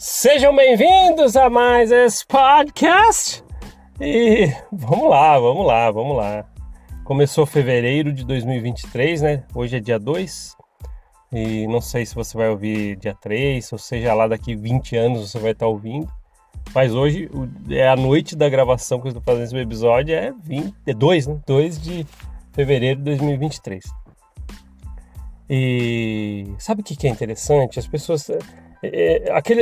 Sejam bem-vindos a mais esse podcast. E vamos lá. Começou fevereiro de 2023, né? Hoje é dia 2. E não sei se você vai ouvir dia 3, ou seja, lá daqui 20 anos você vai estar ouvindo. Mas hoje é a noite da gravação que eu estou fazendo esse episódio, é 2, né? 2 de fevereiro de 2023. E sabe o que é interessante? As pessoas...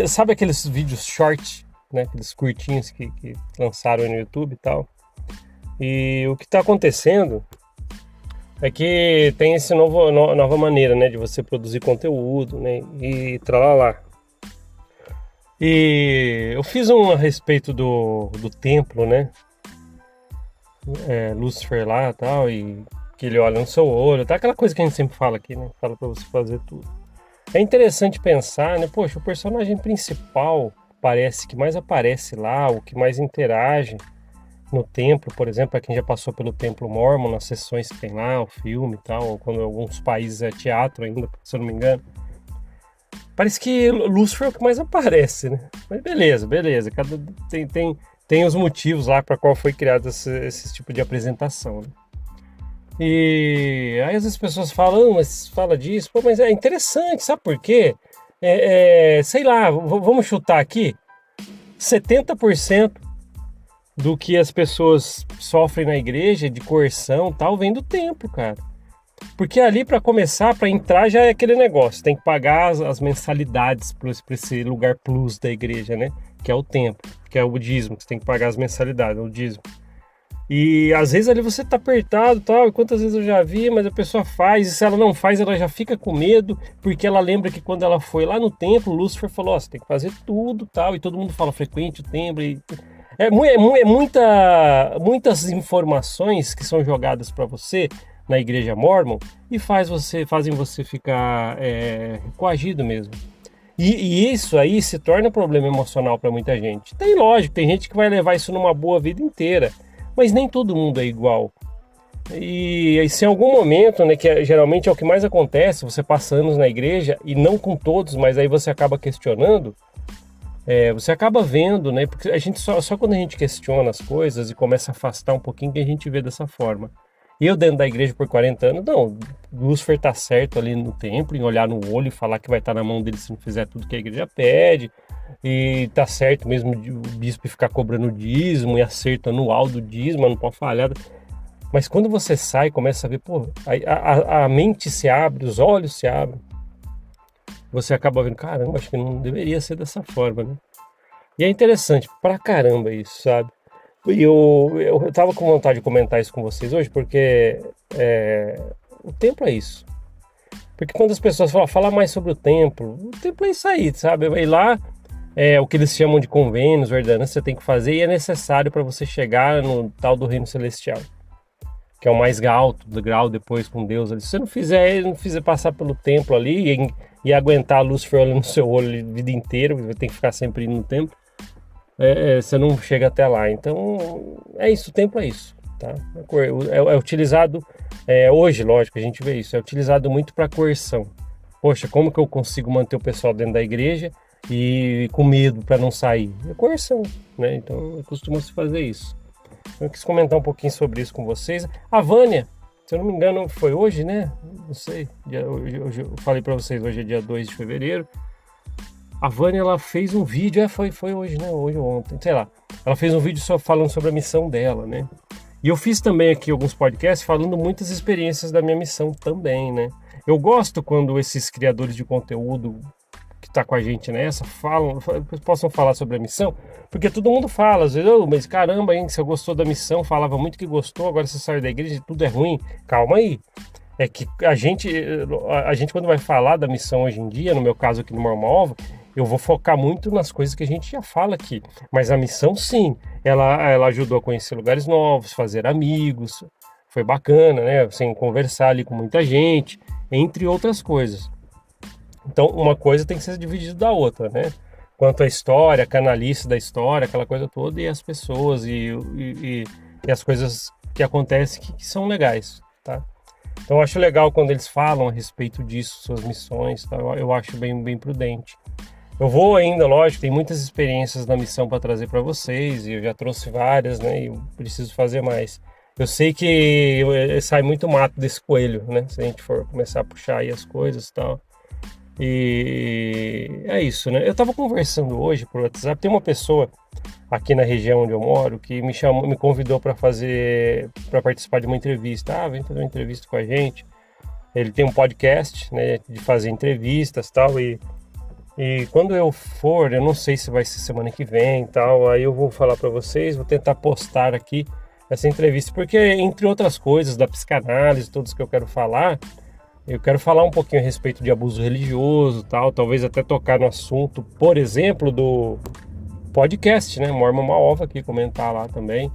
sabe aqueles vídeos short, né? Aqueles curtinhos que lançaram no YouTube e tal. E o que está acontecendo é que tem essa nova maneira, né? De você produzir conteúdo, né? E tralalá. E eu fiz a respeito do templo, né? Lúcifer lá e tal, e que ele olha no seu olho, tá? Aquela coisa que a gente sempre fala aqui, né? Fala pra você fazer tudo. É interessante pensar, né? Poxa, o personagem principal parece que mais aparece lá, o que mais interage no templo, por exemplo, para quem já passou pelo templo Mormon, nas sessões que tem lá, o filme e tal, ou quando alguns países é teatro ainda, se eu não me engano. Parece que Lúcifer é o que mais aparece, né? Mas beleza. Tem os motivos lá para qual foi criado esse tipo de apresentação, né? E aí às vezes as pessoas falam, mas fala disso, pô, mas é interessante, sabe por quê? Sei lá, vamos chutar aqui, 70% do que as pessoas sofrem na igreja de coerção e tal, vem do templo, cara. Porque ali, para começar, para entrar, já é aquele negócio, tem que pagar as mensalidades para esse lugar plus da igreja, né? Que é o templo, que é o dízimo, você tem que pagar as mensalidades, o dízimo. E às vezes ali você tá apertado e tal, e quantas vezes eu já vi, mas a pessoa faz, e se ela não faz, ela já fica com medo, porque ela lembra que quando ela foi lá no templo, Lúcifer falou, você tem que fazer tudo tal, e todo mundo fala, frequente o templo, e... muitas informações que são jogadas para você na igreja Mormon e fazem você ficar coagido mesmo. E isso aí se torna problema emocional para muita gente. Lógico, tem gente que vai levar isso numa boa vida inteira, mas nem todo mundo é igual. E se em algum momento, né, que geralmente é o que mais acontece, você passa anos na igreja, e não com todos, mas aí você acaba questionando, você acaba vendo, né, porque a gente só quando a gente questiona as coisas e começa a afastar um pouquinho que a gente vê dessa forma. Eu dentro da igreja por 40 anos, não, Lúcifer tá certo ali no templo, em olhar no olho e falar que vai estar na mão dele se não fizer tudo que a igreja pede, e tá certo mesmo o bispo ficar cobrando dízimo e acerto anual do dízimo, não pode falhar. Mas quando você sai e começa a ver, pô, a mente se abre, os olhos se abrem, você acaba vendo, caramba, acho que não deveria ser dessa forma, né? E é interessante pra caramba isso, sabe? E eu tava com vontade de comentar isso com vocês hoje, porque o templo é isso. Porque quando as pessoas falam mais sobre o templo é isso aí, sabe? Vai lá, o que eles chamam de convênios, ordenanças, você tem que fazer e é necessário para você chegar no tal do reino celestial, que é o mais alto do grau depois com Deus. Se você não fizer passar pelo templo ali e aguentar a Lúcifer olhando no seu olho a vida inteira, você vai ter que ficar sempre indo no templo, você não chega até lá. Então, é isso, o templo é isso, tá? É utilizado, hoje, lógico, a gente vê isso, é utilizado muito para coerção. Poxa, como que eu consigo manter o pessoal dentro da igreja e com medo para não sair? É coerção, né? Então, costuma-se fazer isso. Eu quis comentar um pouquinho sobre isso com vocês. A Vânia, se eu não me engano, foi hoje, né? Não sei, hoje eu falei para vocês, hoje é dia 2 de fevereiro. A Vânia, ela fez um vídeo, foi hoje, né? Hoje ou ontem, sei lá. Ela fez um vídeo só falando sobre a missão dela, né? E eu fiz também aqui alguns podcasts falando muitas experiências da minha missão também, né? Eu gosto quando esses criadores de conteúdo que tá com a gente nessa possam falar sobre a missão, porque todo mundo fala, às vezes, mas caramba, hein, você gostou da missão, falava muito que gostou, agora você saiu da igreja e tudo é ruim. Calma aí. É que a gente quando vai falar da missão hoje em dia, no meu caso aqui no Mormon, eu vou focar muito nas coisas que a gente já fala aqui. Mas a missão, sim, ela ajudou a conhecer lugares novos, fazer amigos, foi bacana, né? Assim, conversar ali com muita gente, entre outras coisas. Então, uma coisa tem que ser dividida da outra, né? Quanto à história, a canalice da história, aquela coisa toda, e as pessoas e as coisas que acontecem que são legais, tá? Então, eu acho legal quando eles falam a respeito disso, suas missões, tá? Eu acho bem prudente. Eu vou ainda, lógico, tem muitas experiências na missão para trazer para vocês, e eu já trouxe várias, né? E eu preciso fazer mais. Eu sei que sai muito mato desse coelho, né? Se a gente for começar a puxar aí as coisas e tal. E é isso, né? Eu tava conversando hoje por WhatsApp, tem uma pessoa aqui na região onde eu moro que me convidou para participar de uma entrevista. Ah, vem fazer uma entrevista com a gente. Ele tem um podcast, né, de fazer entrevistas e tal, e quando eu for, eu não sei se vai ser semana que vem e tal, aí eu vou falar para vocês, vou tentar postar aqui essa entrevista, porque entre outras coisas da psicanálise, todos que eu quero falar um pouquinho a respeito de abuso religioso e tal, talvez até tocar no assunto, por exemplo, do podcast, né, Mormon Uma Ova aqui, comentar lá também,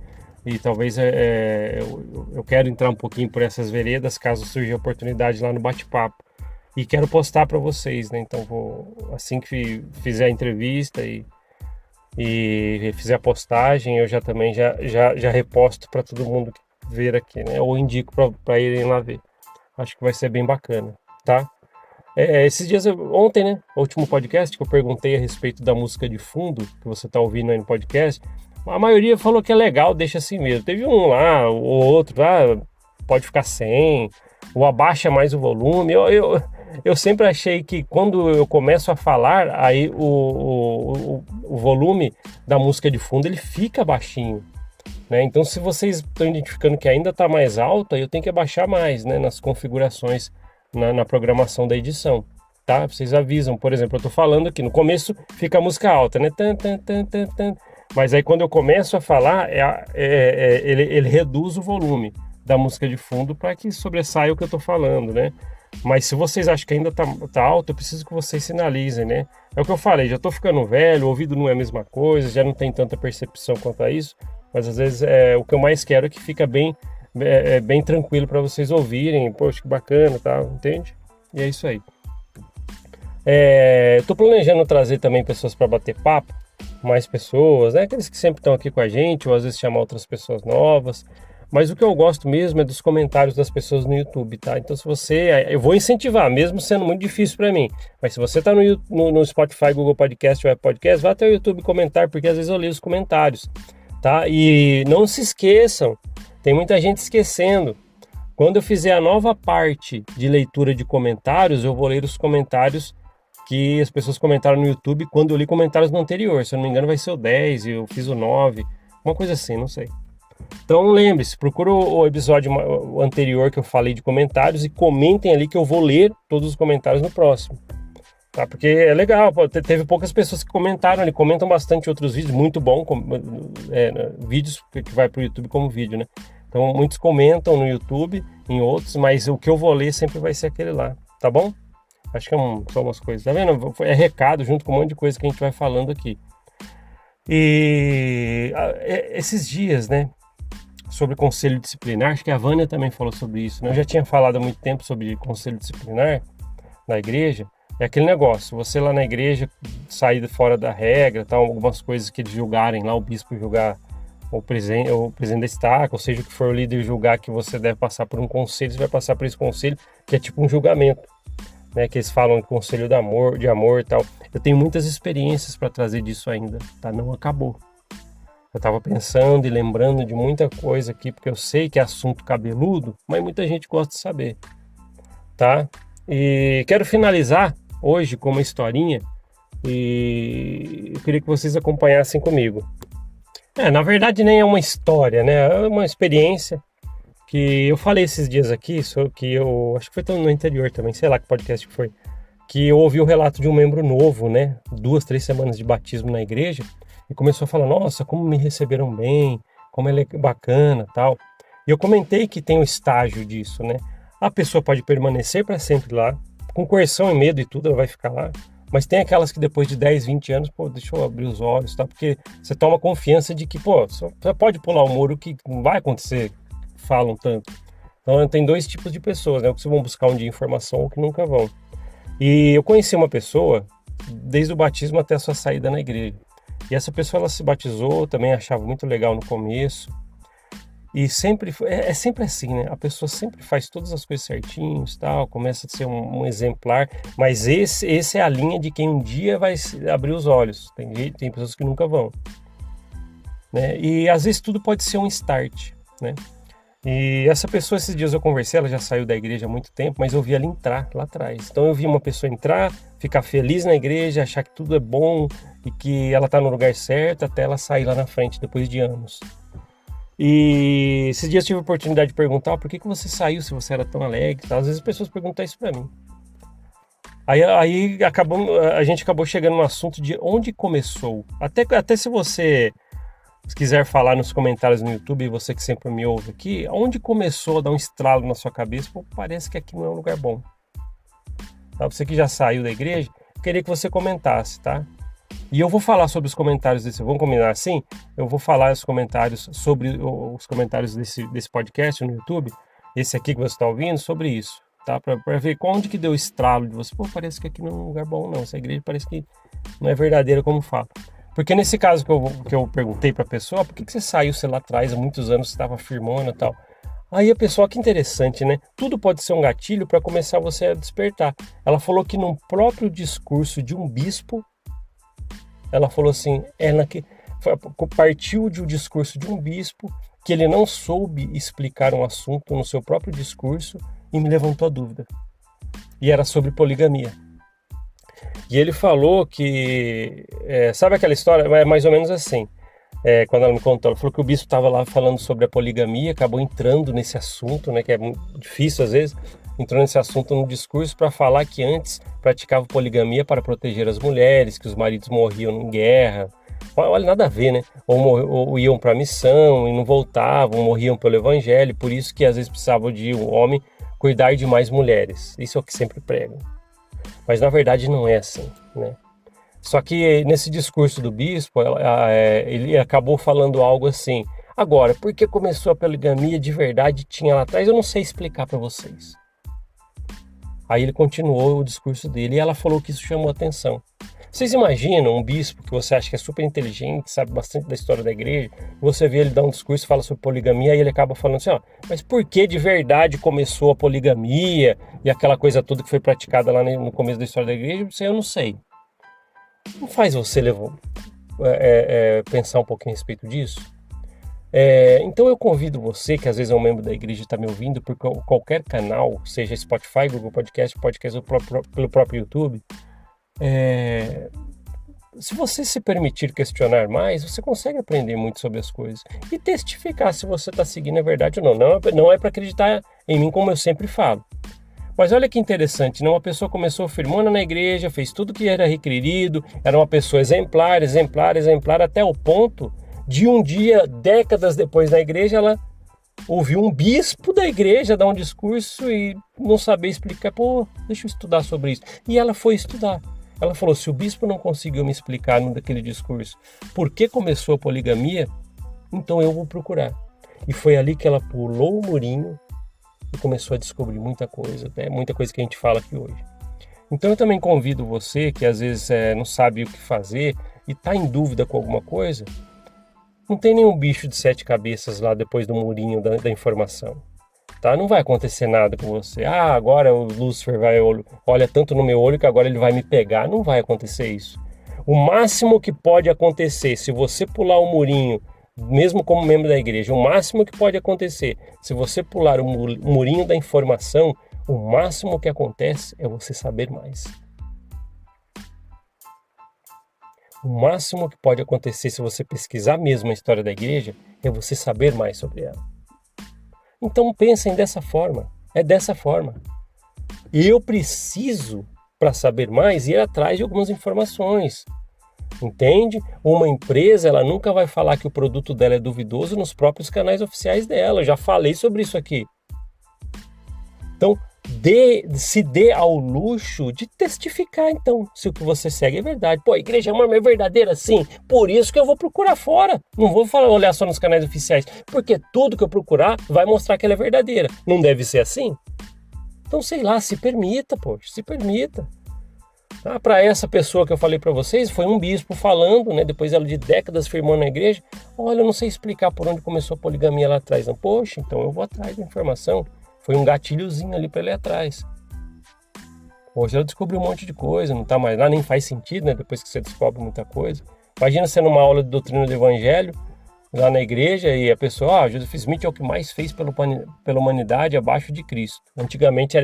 e talvez eu quero entrar um pouquinho por essas veredas, caso surja a oportunidade lá no bate-papo. E quero postar para vocês, né? Então, assim que fizer a entrevista e fizer a postagem, eu já também já reposto para todo mundo ver aqui, né? Ou indico para irem lá ver. Acho que vai ser bem bacana, tá? Esses dias, ontem, né? O último podcast que eu perguntei a respeito da música de fundo que você tá ouvindo aí no podcast, a maioria falou que é legal, deixa assim mesmo. Teve um lá, o outro lá, pode ficar sem, ou abaixa mais o volume. Eu sempre achei que quando eu começo a falar, aí o volume da música de fundo ele fica baixinho, né? Então, se vocês estão identificando que ainda está mais alto, aí eu tenho que abaixar mais, né, nas configurações, na programação da edição, tá? Vocês avisam, por exemplo, eu estou falando aqui, no começo fica a música alta, né? Tan, tan, tan, tan, tan. Mas aí quando eu começo a falar, ele reduz o volume da música de fundo para que sobressaia o que eu estou falando, né? Mas se vocês acham que ainda tá alto, eu preciso que vocês sinalizem, né? É o que eu falei, já tô ficando velho, o ouvido não é a mesma coisa, já não tem tanta percepção quanto a isso, mas às vezes o que eu mais quero é que fica bem tranquilo para vocês ouvirem, poxa, que bacana, tá? Entende? E é isso aí. Tô planejando trazer também pessoas para bater papo, mais pessoas, né? Aqueles que sempre estão aqui com a gente, ou às vezes chamar outras pessoas novas. Mas o que eu gosto mesmo é dos comentários das pessoas no YouTube, tá? Então, se você... Eu vou incentivar, mesmo sendo muito difícil para mim. Mas se você tá no Spotify, Google Podcast ou Apple Podcast, vá até o YouTube comentar, porque às vezes eu leio os comentários, tá? E não se esqueçam, tem muita gente esquecendo. Quando eu fizer a nova parte de leitura de comentários, eu vou ler os comentários que as pessoas comentaram no YouTube quando eu li comentários no anterior. Se eu não me engano, vai ser o 10, eu fiz o 9, uma coisa assim, não sei. Então lembre-se, procura o episódio anterior que eu falei de comentários e comentem ali que eu vou ler todos os comentários no próximo, tá? Porque é legal, teve poucas pessoas que comentaram ali, comentam bastante outros vídeos, muito bom, vídeos que vai para o YouTube como vídeo, né? Então muitos comentam no YouTube, em outros, mas o que eu vou ler sempre vai ser aquele lá, tá bom? Acho que são umas coisas, tá vendo? É recado junto com um monte de coisa que a gente vai falando aqui. E esses dias, né? Sobre conselho disciplinar, acho que a Vânia também falou sobre isso, né? Eu já tinha falado há muito tempo sobre conselho disciplinar na igreja. É aquele negócio, você lá na igreja sair fora da regra, tal, algumas coisas que eles julgarem lá, o bispo julgar o presidente da estaca, ou seja, o que for o líder julgar que você deve passar por um conselho, você vai passar por esse conselho, que é tipo um julgamento, né? Que eles falam de conselho de amor e tal. Eu tenho muitas experiências para trazer disso ainda, tá? Não acabou. Eu estava pensando e lembrando de muita coisa aqui, porque eu sei que é assunto cabeludo, mas muita gente gosta de saber, tá? E quero finalizar hoje com uma historinha e eu queria que vocês acompanhassem comigo. Na verdade nem é uma história, né? É uma experiência que eu falei esses dias aqui, que eu acho que foi no interior também, sei lá que podcast que foi, que eu ouvi o relato de um membro novo, né? 2, 3 semanas de batismo na igreja, e começou a falar, nossa, como me receberam bem, como ele é bacana, tal. E eu comentei que tem um estágio disso, né? A pessoa pode permanecer para sempre lá, com coerção e medo e tudo, ela vai ficar lá. Mas tem aquelas que depois de 10, 20 anos, pô, deixa eu abrir os olhos, tá? Porque você toma confiança de que, pô, você pode pular o muro que não vai acontecer, falam tanto. Então tem 2 tipos de pessoas, né? O que vão buscar um dia informação ou que nunca vão. E eu conheci uma pessoa, desde o batismo até a sua saída na igreja. E essa pessoa, ela se batizou, também achava muito legal no começo. E sempre é sempre assim, né? A pessoa sempre faz todas as coisas certinhos, tal, começa a ser um exemplar, mas esse é a linha de quem um dia vai abrir os olhos. Tem pessoas que nunca vão, né? E às vezes tudo pode ser um start, né? E essa pessoa, esses dias eu conversei, ela já saiu da igreja há muito tempo, mas eu vi ela entrar lá atrás. Então eu vi uma pessoa entrar, ficar feliz na igreja, achar que tudo é bom e que ela está no lugar certo, até ela sair lá na frente depois de anos. E esses dias eu tive a oportunidade de perguntar por que você saiu se você era tão alegre. Às vezes as pessoas perguntam isso para mim. Aí a gente acabou chegando no assunto de onde começou. Até se você quiser falar nos comentários no YouTube, você que sempre me ouve aqui, onde começou a dar um estralo na sua cabeça, pô, parece que aqui não é um lugar bom. Tá? Você que já saiu da igreja, eu queria que você comentasse, tá? E eu vou falar sobre os comentários vamos combinar assim? Eu vou falar sobre os comentários desse podcast no YouTube, esse aqui que você está ouvindo, sobre isso, tá? Para ver onde que deu o estralo de você. Pô, parece que aqui não é um lugar bom não, essa igreja parece que não é verdadeira como fala. Porque nesse caso que eu perguntei para a pessoa, por que você saiu, sei lá, atrás, há muitos anos, você estava firmona e tal. Aí a pessoa, que interessante, né? Tudo pode ser um gatilho para começar você a despertar. Ela falou que num próprio discurso de um bispo, ela falou assim, partiu de um discurso de um bispo, que ele não soube explicar um assunto no seu próprio discurso e me levantou a dúvida. E era sobre poligamia. E ele falou que, sabe aquela história? É mais ou menos assim, quando ela me contou, ela falou que o bispo estava lá falando sobre a poligamia, acabou entrando nesse assunto, né, que é muito difícil às vezes, entrou nesse assunto no discurso para falar que antes praticava poligamia para proteger as mulheres, que os maridos morriam em guerra. Olha, nada a ver, né? Ou iam para a missão e não voltavam, morriam pelo evangelho, por isso que às vezes precisavam de um homem cuidar de mais mulheres. Isso é o que sempre pregam. Mas na verdade não é assim, né? Só que nesse discurso do bispo, ele acabou falando algo assim: agora, por que começou a poligamia de verdade, tinha lá atrás, eu não sei explicar para vocês. Aí ele continuou o discurso dele e ela falou que isso chamou a atenção. Vocês imaginam um bispo que você acha que é super inteligente, sabe bastante da história da igreja, você vê ele dar um discurso e fala sobre poligamia e ele acaba falando assim, ó, mas por que de verdade começou a poligamia e aquela coisa toda que foi praticada lá no começo da história da igreja? Isso eu não sei. Não faz você pensar um pouquinho a respeito disso? Então eu convido você, que às vezes é um membro da igreja e está me ouvindo por qualquer canal, seja Spotify, Google Podcast pelo próprio YouTube, se você se permitir questionar mais, você consegue aprender muito sobre as coisas e testificar se você está seguindo a verdade ou não. Não é para acreditar em mim, como eu sempre falo. Mas olha que interessante, né? Uma pessoa começou firmona na igreja, fez tudo que era requerido, era uma pessoa exemplar, até o ponto de um dia, décadas depois na igreja, ela ouviu um bispo da igreja dar um discurso e não saber explicar. Pô, deixa eu estudar sobre isso. E ela foi estudar. Ela falou, se o bispo não conseguiu me explicar naquele discurso por que começou a poligamia, então eu vou procurar. E foi ali que ela pulou o murinho e começou a descobrir muita coisa que a gente fala aqui hoje. Então eu também convido você que às vezes não sabe o que fazer e está em dúvida com alguma coisa, não tem nenhum bicho de 7 cabeças lá depois do murinho da informação. Tá? Não vai acontecer nada com você. Agora o Lúcifer olha tanto no meu olho que agora ele vai me pegar. Não vai acontecer isso. O máximo que pode acontecer, se você pular o murinho, mesmo como membro da igreja, o máximo que pode acontecer, se você pular o murinho da informação, o máximo que acontece é você saber mais. O máximo que pode acontecer se você pesquisar mesmo a história da igreja é você saber mais sobre ela. Então pensem dessa forma, é dessa forma. Eu preciso, para saber mais, ir atrás de algumas informações. Entende? Uma empresa, ela nunca vai falar que o produto dela é duvidoso nos próprios canais oficiais dela. Eu já falei sobre isso aqui. Então, se dê ao luxo de testificar, então, se o que você segue é verdade. Pô, a igreja é verdadeira, sim. Por isso que eu vou procurar fora. Não vou olhar só nos canais oficiais. Porque tudo que eu procurar vai mostrar que ela é verdadeira. Não deve ser assim? Então, sei lá, se permita, poxa, se permita. Para essa pessoa que eu falei para vocês, foi um bispo falando, né, depois ela de décadas firmando na igreja, olha, eu não sei explicar por onde começou a poligamia lá atrás. Não, poxa, então eu vou atrás da informação. Foi um gatilhozinho ali para ele ir atrás. Hoje ela descobriu um monte de coisa, não tá mais lá, nem faz sentido, né, depois que você descobre muita coisa. Imagina você numa aula de doutrina do evangelho, lá na igreja, e a pessoa, Joseph Smith é o que mais fez pela humanidade abaixo de Cristo. Antigamente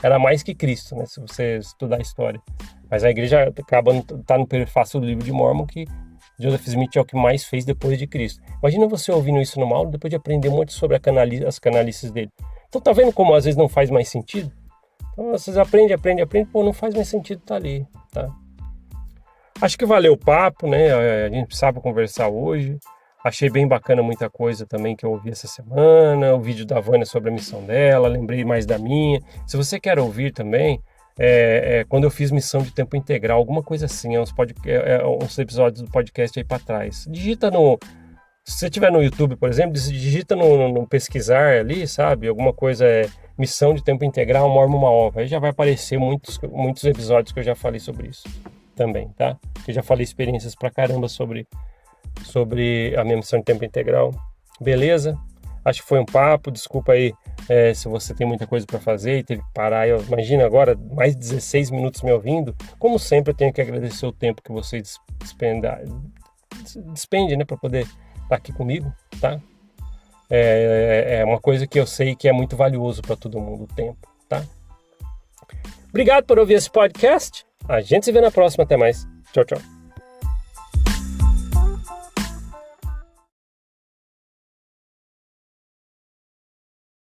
era mais que Cristo, né, se você estudar a história. Mas a igreja acaba tá no prefácio do livro de Mórmon que Joseph Smith é o que mais fez depois de Cristo. Imagina você ouvindo isso numa aula, depois de aprender um monte sobre as canalices dele. Então tá vendo como às vezes não faz mais sentido? Então vocês aprendem, pô, não faz mais sentido estar ali, tá? Acho que valeu o papo, né? A gente precisava conversar hoje. Achei bem bacana muita coisa também que eu ouvi essa semana, o vídeo da Vânia sobre a missão dela, lembrei mais da minha. Se você quer ouvir também, quando eu fiz missão de tempo integral, alguma coisa assim, uns episódios do podcast aí para trás. Digita se você estiver no YouTube, por exemplo, digita no pesquisar ali, sabe? Alguma coisa missão de tempo integral, Mormon uma ova. Aí já vai aparecer muitos episódios que eu já falei sobre isso também, tá? Eu já falei experiências pra caramba sobre a minha missão de tempo integral. Beleza? Acho que foi um papo. Desculpa aí se você tem muita coisa para fazer e teve que parar. Imagina agora, mais de 16 minutos me ouvindo. Como sempre, eu tenho que agradecer o tempo que você despende, né, para poder estar aqui comigo, tá? É uma coisa que eu sei que é muito valioso para todo mundo, o tempo, tá? Obrigado por ouvir esse podcast. A gente se vê na próxima. Até mais. Tchau, tchau.